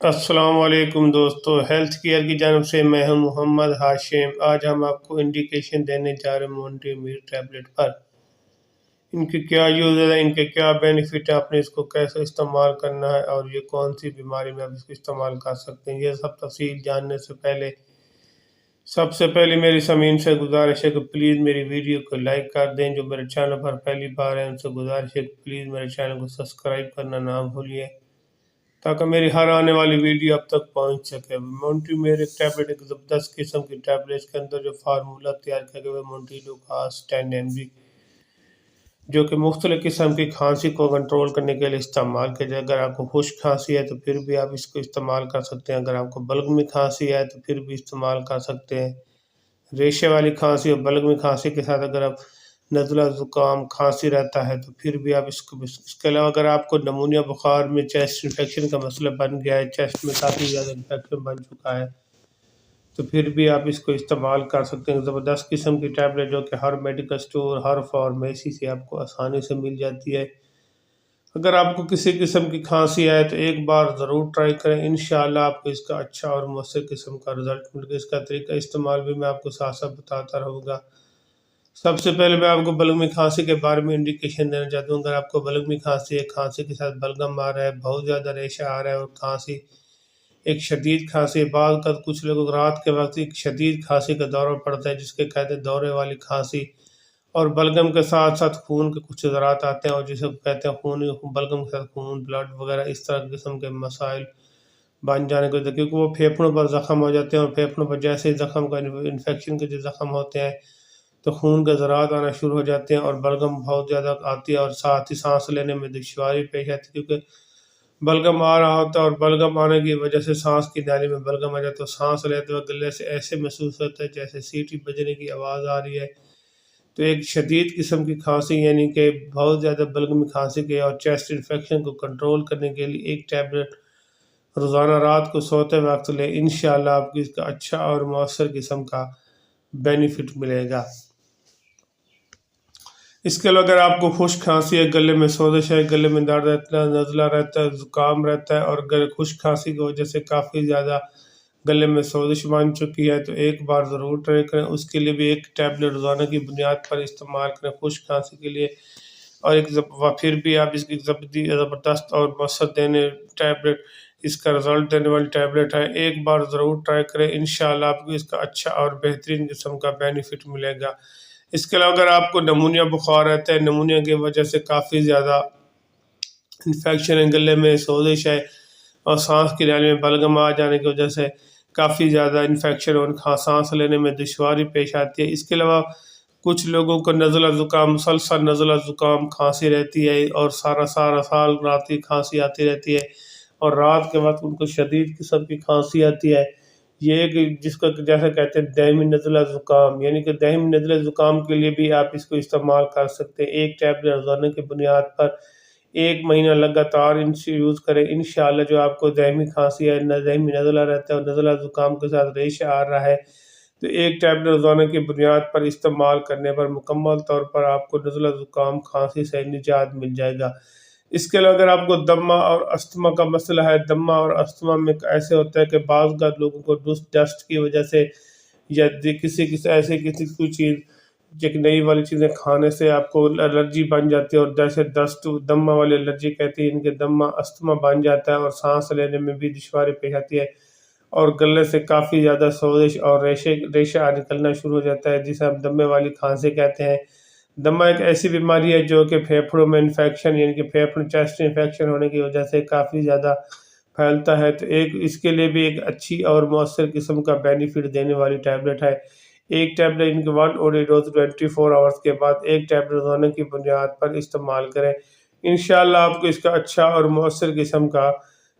السلام علیکم دوستو، ہیلتھ کیئر کی جانب سے میں ہوں محمد ہاشم۔ آج ہم آپ کو انڈیکیشن دینے جا رہے ہیں مونٹی میٹ ٹیبلٹ پر۔ ان کی کیا یوز ہے، ان کے کیا بینیفٹ ہے، آپ نے اس کو کیسے استعمال کرنا ہے اور یہ کون سی بیماری میں آپ اس کو استعمال کر سکتے ہیں، یہ سب تفصیل جاننے سے پہلے سب سے پہلے میری سامعین سے گزارش ہے کہ پلیز میری ویڈیو کو لائک کر دیں۔ جو میرے چینل پر پہلی بار ہیں ان سے گزارش ہے کہ پلیز میرے چینل کو سبسکرائب کرنا نہ بھولیے تاکہ میری ہر آنے والی ویڈیو اب تک پہنچ سکے۔ مونٹی میٹ ایک ٹیبلٹ، ایک زبردست قسم کی ٹیبلٹ، اس کے اندر جو فارمولہ تیار کیا گیا ہے مونٹی لو خاص 10 mg، جو کہ مختلف قسم کی کھانسی کو کنٹرول کرنے کے لیے استعمال کیا جائے۔ اگر آپ کو خشک کھانسی ہے تو پھر بھی آپ اس کو استعمال کر سکتے ہیں، اگر آپ کو بلغمی کھانسی ہے تو پھر بھی استعمال کر سکتے ہیں۔ ریشے والی کھانسی اور بلغمی کھانسی کے ساتھ اگر آپ نزلہ زکام کھانسی رہتا ہے تو پھر بھی آپ اس کے علاوہ اگر آپ کو نمونیا بخار میں چیسٹ انفیکشن کا مسئلہ بن گیا ہے، چیسٹ میں کافی زیادہ انفیکشن بن چکا ہے، تو پھر بھی آپ اس کو استعمال کر سکتے ہیں۔ زبردست قسم کی ٹیبلٹ جو کہ ہر میڈیکل سٹور، ہر فارمیسی سے آپ کو آسانی سے مل جاتی ہے۔ اگر آپ کو کسی قسم کی کھانسی ہے تو ایک بار ضرور ٹرائی کریں، انشاءاللہ آپ کو اس کا اچھا اور مؤثر قسم کا رزلٹ ملے گا۔ اس کا طریقہ استعمال بھی میں آپ کو ساتھ ساتھ بتاتا رہوں گا۔ سب سے پہلے میں آپ کو بلغمی کھانسی کے بارے میں انڈیکیشن دینا چاہتا ہوں۔ اگر آپ کو بلغمی کھانسی ہے، کھانسی کے ساتھ بلغم آ رہا ہے، بہت زیادہ ریشہ آ رہا ہے اور کھانسی ایک شدید کھانسی، بعض کا کچھ لوگوں رات کے وقت ایک شدید کھانسی کا دورہ پڑتا ہے جس کے کہتے ہیں دورے والی کھانسی، اور بلغم کے ساتھ ساتھ خون کے کچھ ذرات آتے ہیں اور جسے کہتے ہیں خون، بلغم کے ساتھ خون، بلڈ وغیرہ، اس طرح قسم کے مسائل بن جانے کو، کیونکہ وہ پھیپھڑوں پر زخم ہو جاتے ہیں اور پھیپھڑوں پر جیسے زخم کا انفیکشن کے جو زخم ہوتے ہیں تو خون کے ذرات آنا شروع ہو جاتے ہیں اور بلغم بہت زیادہ آتی ہے اور ساتھ ہی سانس لینے میں دشواری پیش آتی ہے، کیونکہ بلغم آ رہا ہوتا ہے اور بلغم آنے کی وجہ سے سانس کی نالی میں بلغم آ جاتا ہے تو سانس لیتے ہوئے گلے سے ایسے محسوس ہوتا ہے جیسے سیٹی بجنے کی آواز آ رہی ہے۔ تو ایک شدید قسم کی کھانسی یعنی کہ بہت زیادہ بلغمی کھانسی کے اور چیسٹ انفیکشن کو کنٹرول کرنے کے لیے ایک ٹیبلٹ روزانہ رات کو سوتے وقت لیں، انشاءاللہ آپ کو اس کا اچھا اور مؤثر قسم کا بینیفٹ ملے گا۔ اس کے علاوہ اگر آپ کو خشک کھانسی ہے، گلے میں سوزش ہے، گلے میں درد رہتا ہے، نزلہ رہتا ہے، زکام رہتا ہے اور خشک کھانسی کی وجہ سے کافی زیادہ گلے میں سوزش بن چکی ہے تو ایک بار ضرور ٹرائی کریں۔ اس کے لیے بھی ایک ٹیبلٹ روزانہ کی بنیاد پر استعمال کریں خشک کھانسی کے لیے، اور پھر بھی آپ اس کی زبردست اور مؤثر دینے ٹیبلٹ، اس کا رزلٹ دینے والی ٹیبلٹ ہے، ایک بار ضرور ٹرائی کریں، انشاءاللہ آپ کو اس کا اچھا اور بہترین قسم کا بینیفٹ ملے گا۔ اس کے علاوہ اگر آپ کو نمونیا بخار رہتا ہے، نمونیا کی وجہ سے کافی زیادہ انفیکشن ہے، گلے میں سوزش ہے اور سانس کی نالی میں بلغم آ جانے کی وجہ سے کافی زیادہ انفیکشن اور سانس لینے میں دشواری پیش آتی ہے۔ اس کے علاوہ کچھ لوگوں کو نزلہ زکام، مسلسل نزلہ زکام کھانسی رہتی ہے اور سارا سال رات کی کھانسی آتی رہتی ہے اور رات کے وقت ان کو شدید قسم کی کھانسی آتی ہے۔ یہ ایک جس کو جیسے کہتے ہیں دائمی نزلہ زکام، یعنی کہ دائمی نزلہ زکام کے لیے بھی آپ اس کو استعمال کر سکتے ہیں۔ ایک ٹیبلٹ روزانہ کی بنیاد پر 1 مہینہ لگاتار ان سے یوز کریں، انشاءاللہ جو آپ کو دائمی کھانسی ہے، دائمی نزلہ رہتا ہے اور نزلہ زکام کے ساتھ ریشہ آ رہا ہے تو ایک ٹیبلٹ روزانہ کی بنیاد پر استعمال کرنے پر مکمل طور پر آپ کو نزلہ زکام کھانسی سے نجات مل جائے گا۔ اس کے علاوہ اگر آپ کو دمہ اور استھما کا مسئلہ ہے، دمہ اور استھما میں ایسے ہوتا ہے کہ بعض لوگوں کو ڈسٹ کی وجہ سے یا کسی کوئی چیز ایک نئی والی چیزیں کھانے سے آپ کو الرجی بن جاتی ہے اور جیسے دست دمہ والی الرجی کہتی ہے، ان کے دمہ استھما بن جاتا ہے اور سانس لینے میں بھی دشواری پیش آتی ہے اور گلے سے کافی زیادہ سوزش اور ریشہ نکلنا شروع ہو جاتا ہے جسے ہم دمے والی کھانسی کہتے ہیں۔ دمہ ایک ایسی بیماری ہے جو کہ پھیپھڑوں میں انفیکشن یعنی کہ پھیپھڑوں چیسٹ انفیکشن ہونے کی وجہ سے کافی زیادہ پھیلتا ہے تو اس کے لیے بھی ایک اچھی اور مؤثر قسم کا بینیفٹ دینے والی ٹیبلٹ ہے۔ ایک ٹیبلٹ ان کے 1 OD ڈوز 24 آورز کے بعد ایک ٹیبلٹ روزانہ کی بنیاد پر استعمال کریں، انشاءاللہ آپ کو اس کا اچھا اور مؤثر قسم کا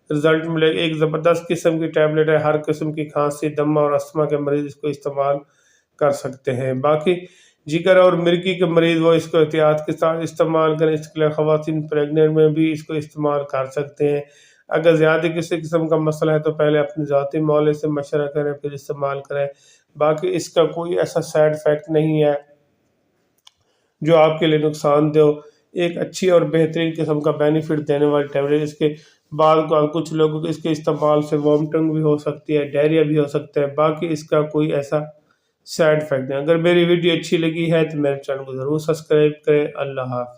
رزلٹ ملے گا۔ ایک زبردست قسم کی ٹیبلٹ ہے، ہر قسم کی کھانسی، دمہ اور استھما کے مریض اس کو استعمال کر سکتے ہیں۔ باقی جگر اور مرگی کے مریض وہ اس کو احتیاط کے ساتھ استعمال کریں، اس کے لیے خواتین پریگننٹ میں بھی اس کو استعمال کر سکتے ہیں۔ اگر زیادہ کسی قسم کا مسئلہ ہے تو پہلے اپنے ذاتی معالجے سے مشورہ کریں پھر استعمال کریں۔ باقی اس کا کوئی ایسا سائیڈ ایفیکٹ نہیں ہے جو آپ کے لیے نقصان دہ ہو۔ ایک اچھی اور بہترین قسم کا بینیفٹ دینے والی ٹیبلٹ۔ اس کے بعد کچھ لوگوں کو اس کے استعمال سے وامٹنگ بھی ہو سکتی ہے، ڈائریا بھی ہو سکتا ہے، باقی اس کا کوئی ایسا سائڈ افیکٹ نہیں۔ اگر میری ویڈیو اچھی لگی ہے تو میرے چینل کو ضرور سبسکرائب کریں۔ اللہ حافظ۔